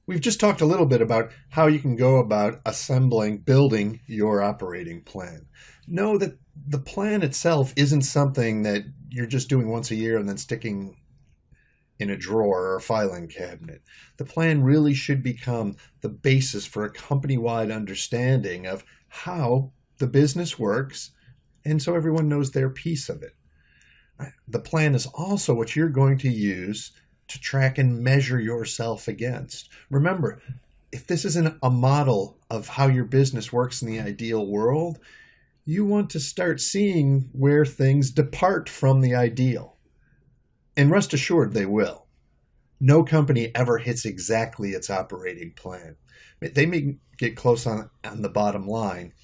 We've just talked a little bit about how you can go about building your operating plan. Know that the plan itself isn't something that you're just doing once a year and then sticking in a drawer or a filing cabinet. The plan really should become the basis for a company-wide understanding of how the business works, and so everyone knows their piece of it. The plan is also what you're going to use to track and measure yourself against. Remember, if this isn't a model of how your business works in the ideal world, you want to start seeing where things depart from the ideal. And rest assured, they will. No company ever hits exactly its operating plan. They may get close on the bottom line,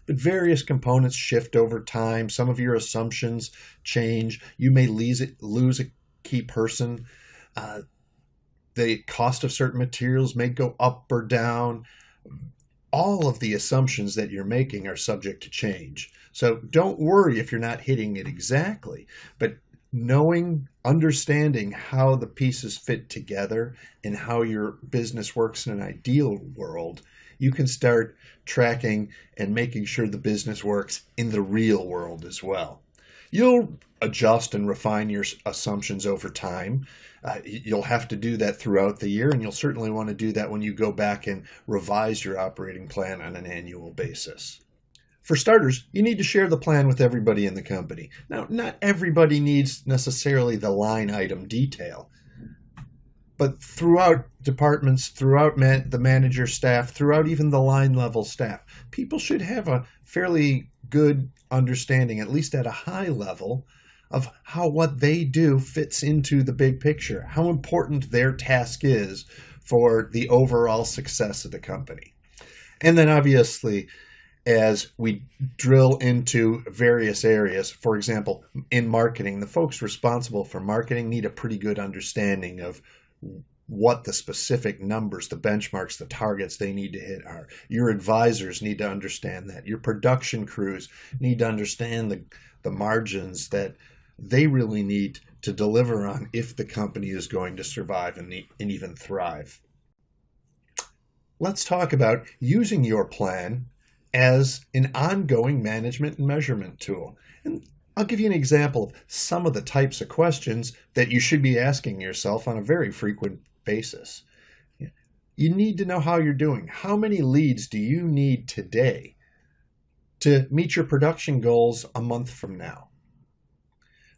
but various components shift over time. Some of your assumptions change. You may lose a key person. The cost of certain materials may go up or down. All of the assumptions that you're making are subject to change. So don't worry if you're not hitting it exactly, but understanding how the pieces fit together and how your business works in an ideal world, you can start tracking and making sure the business works in the real world as well. You'll adjust and refine your assumptions over time. You'll have to do that throughout the year, and you'll certainly want to do that when you go back and revise your operating plan on an annual basis. For starters, you need to share the plan with everybody in the company. Now, not everybody needs necessarily the line item detail, but throughout departments, throughout the manager staff, throughout even the line level staff, people should have a fairly good understanding, at least at a high level, of how what they do fits into the big picture, how important their task is for the overall success of the company. And then obviously, as we drill into various areas, for example, in marketing, the folks responsible for marketing need a pretty good understanding of what the specific numbers, the benchmarks, the targets they need to hit are. Your advisors need to understand that. Your production crews need to understand the margins that they really need to deliver on if the company is going to survive and even thrive. Let's talk about using your plan as an ongoing management and measurement tool. And I'll give you an example of some of the types of questions that you should be asking yourself on a very frequent basis. You need to know how you're doing. How many leads do you need today to meet your production goals a month from now?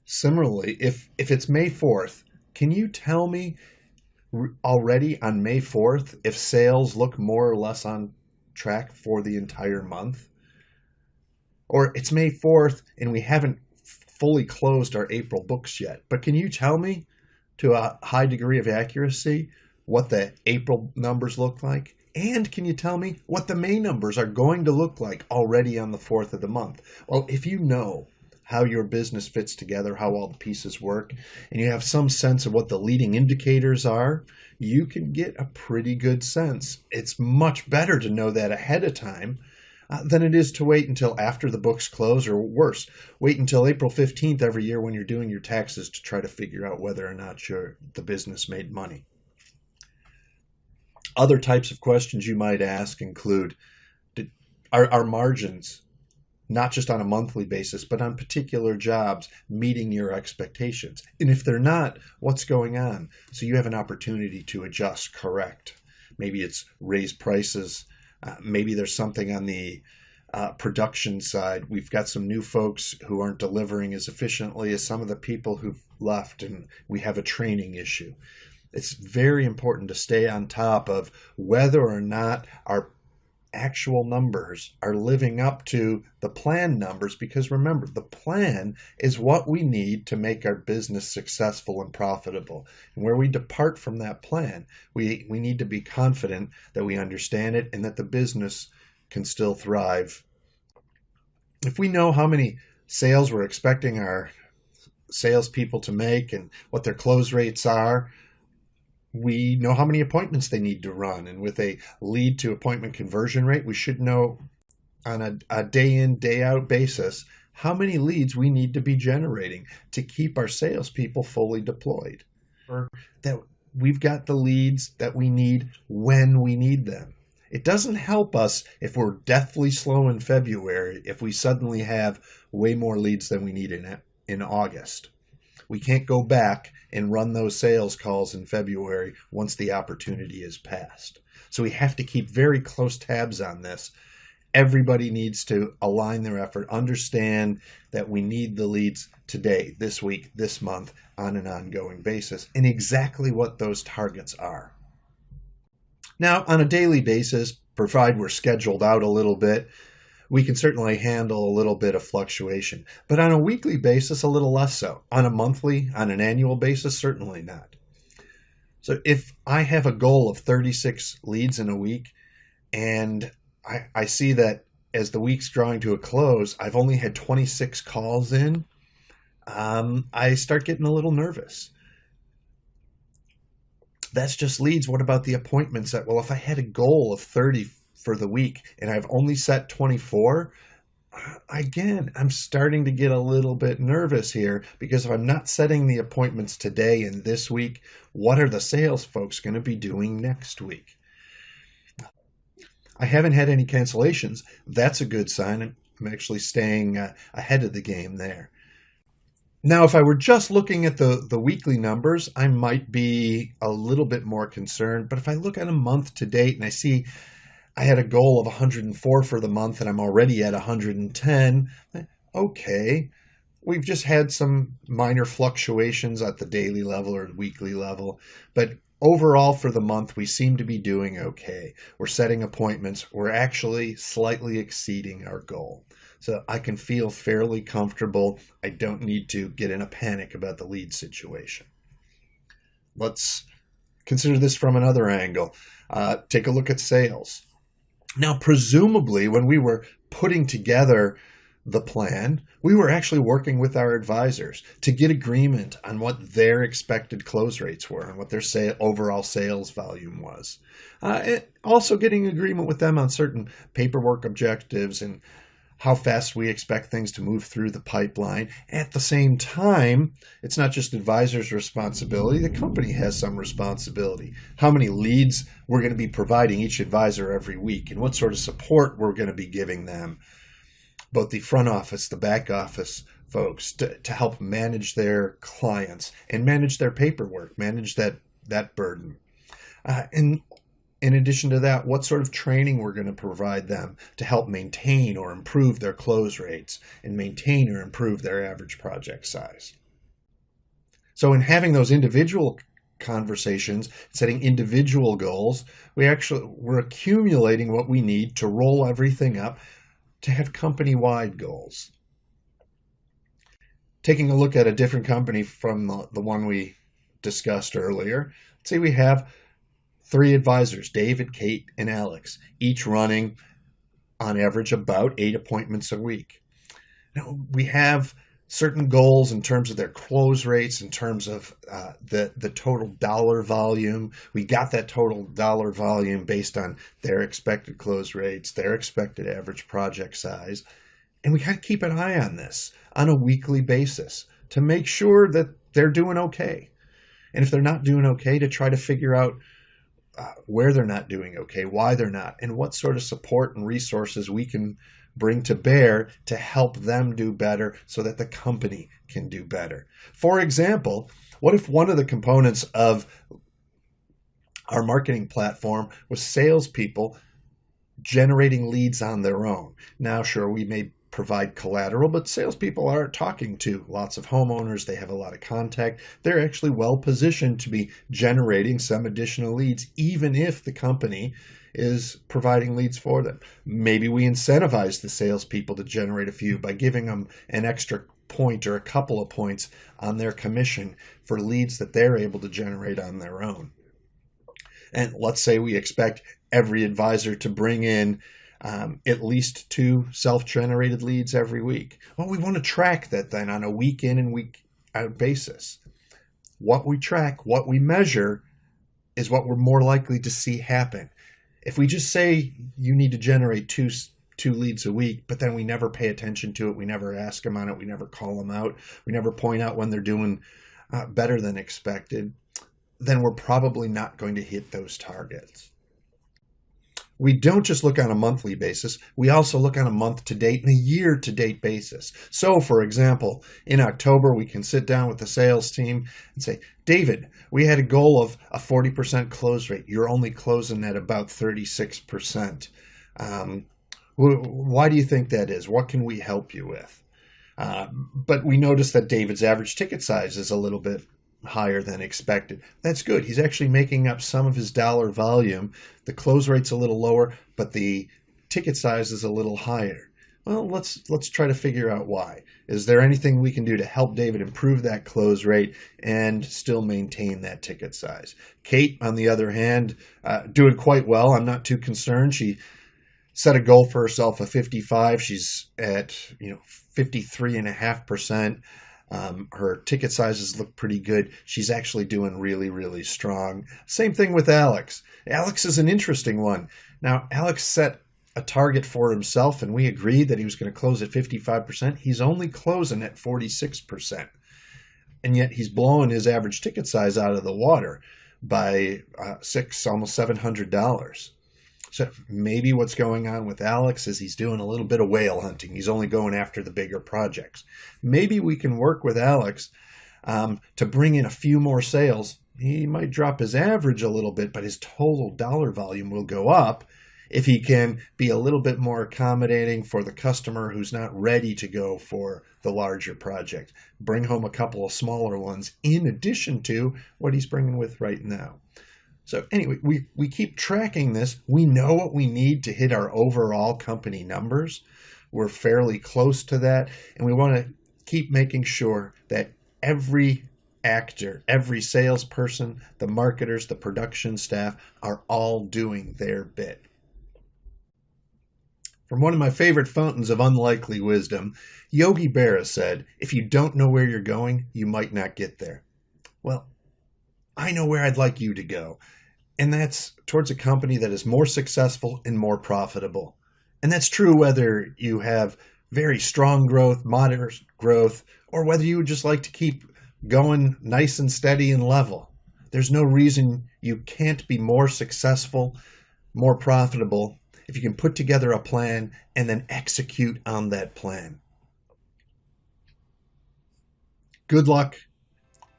Similarly, if it's May 4th, can you tell me already on May 4th if sales look more or less on track for the entire month? Or it's May 4th and we haven't fully closed our April books yet, but can you tell me to a high degree of accuracy what the April numbers look like? And can you tell me what the May numbers are going to look like already on the 4th of the month? Well, if you know how your business fits together, how all the pieces work, and you have some sense of what the leading indicators are, you can get a pretty good sense. It's much better to know that ahead of time than it is to wait until after the books close, or worse, wait until April 15th every year when you're doing your taxes to try to figure out whether or not the business made money. Other types of questions you might ask include, are margins, not just on a monthly basis, but on particular jobs, meeting your expectations? And if they're not, what's going on? So you have an opportunity to adjust, correct. Maybe it's raise prices. Maybe there's something on the production side. We've got some new folks who aren't delivering as efficiently as some of the people who've left, and we have a training issue. It's very important to stay on top of whether or not our actual numbers are living up to the plan numbers, because remember, the plan is what we need to make our business successful and profitable. And where we depart from that plan, we need to be confident that we understand it and that the business can still thrive. If we know how many sales we're expecting our salespeople to make and what their close rates are, we know how many appointments they need to run. And with a lead to appointment conversion rate, we should know on a day in, day out basis how many leads we need to be generating to keep our salespeople fully deployed. Or that we've got the leads that we need when we need them. It doesn't help us if we're deathly slow in February if we suddenly have way more leads than we need in August. We can't go back and run those sales calls in February once the opportunity is passed. So we have to keep very close tabs on this. Everybody needs to align their effort, understand that we need the leads today, this week, this month, on an ongoing basis, and exactly what those targets are. Now, on a daily basis, provided we're scheduled out a little bit, we can certainly handle a little bit of fluctuation. But on a weekly basis, a little less so. On a monthly, on an annual basis, certainly not. So if I have a goal of 36 leads in a week, and I see that as the week's drawing to a close, I've only had 26 calls in, I start getting a little nervous. That's just leads. What about the appointments? Well, if I had a goal of 30 for the week and I've only set 24, again, I'm starting to get a little bit nervous here, because if I'm not setting the appointments today and this week, what are the sales folks going to be doing next week? I haven't had any cancellations. That's a good sign. I'm actually staying ahead of the game there. Now, if I were just looking at the weekly numbers, I might be a little bit more concerned. But if I look at a month to date and I see I had a goal of 104 for the month and I'm already at 110, okay, we've just had some minor fluctuations at the daily level or weekly level. But overall for the month, we seem to be doing okay. We're setting appointments. We're actually slightly exceeding our goal. So I can feel fairly comfortable. I don't need to get in a panic about the lead situation. Let's consider this from another angle. Take a look at sales. Now, presumably, when we were putting together the plan, we were actually working with our advisors to get agreement on what their expected close rates were and what their overall sales volume was. And also getting agreement with them on certain paperwork objectives and how fast we expect things to move through the pipeline. At the same time, it's not just advisors' responsibility. The company has some responsibility. How many leads we're going to be providing each advisor every week, and what sort of support we're going to be giving them, both the front office, the back office folks, to help manage their clients and manage their paperwork, manage that burden. And in addition to that, what sort of training we're going to provide them to help maintain or improve their close rates and maintain or improve their average project size. So in having those individual conversations, setting individual goals, we're accumulating what we need to roll everything up to have company-wide goals. Taking a look at a different company from the one we discussed earlier, let's say we have 3 advisors, David, Kate, and Alex, each running on average about 8 appointments a week. Now, we have certain goals in terms of their close rates, in terms of the total dollar volume. We got that total dollar volume based on their expected close rates, their expected average project size. And we got to keep an eye on this on a weekly basis to make sure that they're doing okay. And if they're not doing okay, to try to figure out where they're not doing okay, why they're not, and what sort of support and resources we can bring to bear to help them do better so that the company can do better. For example, what if one of the components of our marketing platform was salespeople generating leads on their own? Now, sure, we may provide collateral, but salespeople are talking to lots of homeowners. They have a lot of contact. They're actually well positioned to be generating some additional leads, even if the company is providing leads for them. Maybe we incentivize the salespeople to generate a few by giving them an extra point or a couple of points on their commission for leads that they're able to generate on their own. And let's say we expect every advisor to bring in at least 2 self-generated leads every week. Well, we want to track that then on a week in and week out basis. What we track, what we measure, is what we're more likely to see happen. If we just say you need to generate two leads a week, but then we never pay attention to it, we never ask them on it, we never call them out, we never point out when they're doing better than expected, then we're probably not going to hit those targets. We don't just look on a monthly basis. We also look on a month-to-date and a year-to-date basis. So, for example, in October, we can sit down with the sales team and say, David, we had a goal of a 40% close rate. You're only closing at about 36%. Why do you think that is? What can we help you with? But we notice that David's average ticket size is a little bit higher than expected. That's good. He's actually making up some of his dollar volume. The close rate's a little lower, but the ticket size is a little higher. Well, let's try to figure out why. Is there anything we can do to help David improve that close rate and still maintain that ticket size? Kate, on the other hand, doing quite well. I'm not too concerned. She set a goal for herself of 55. She's at 53.5%. Her ticket sizes look pretty good. She's actually doing really, really strong. Same thing with Alex. Alex is an interesting one. Now, Alex set a target for himself, and we agreed that he was going to close at 55%. He's only closing at 46%. And yet he's blowing his average ticket size out of the water by almost $700. So maybe what's going on with Alex is he's doing a little bit of whale hunting. He's only going after the bigger projects. Maybe we can work with Alex to bring in a few more sales. He might drop his average a little bit, but his total dollar volume will go up if he can be a little bit more accommodating for the customer who's not ready to go for the larger project. Bring home a couple of smaller ones in addition to what he's bringing with right now. So anyway, we keep tracking this. We know what we need to hit our overall company numbers. We're fairly close to that. And we want to keep making sure that every actor, every salesperson, the marketers, the production staff are all doing their bit. From one of my favorite fountains of unlikely wisdom, Yogi Berra said, if you don't know where you're going, you might not get there. Well, I know where I'd like you to go. And that's towards a company that is more successful and more profitable. And that's true whether you have very strong growth, moderate growth, or whether you would just like to keep going nice and steady and level. There's no reason you can't be more successful, more profitable, if you can put together a plan and then execute on that plan. Good luck.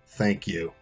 Thank you.